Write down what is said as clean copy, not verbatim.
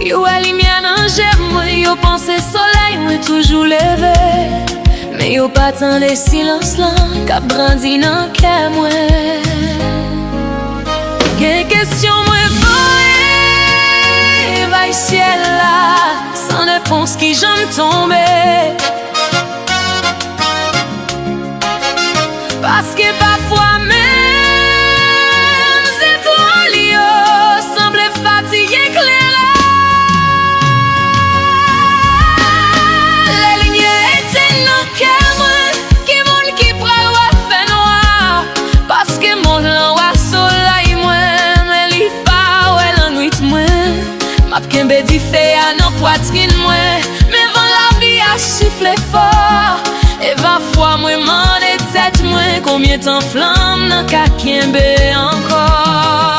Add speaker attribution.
Speaker 1: Yo a lumière dans j'aime moi, yo pense soleil moi toujours levé. Mais yo pas tant les silences là, qu'a brandi dans cœur moi. Quelle question moi voye, va ciel là, sans réponse qui j'aime tomber. Parce que parfois même c'est toi Lio, semble fatigué clair. Les lignes étaient dans cœur moi, qui monde qui prend ou fait noir. Parce que mon langue soleil moi, mais li pas ouais la nuit moi. M'a kembe di fait à nos poitrines moi, mais vent la vie a sifflé fort. Et parfois moi m'en tête moi, combien de temps flamme n'a qu'à kembe encore.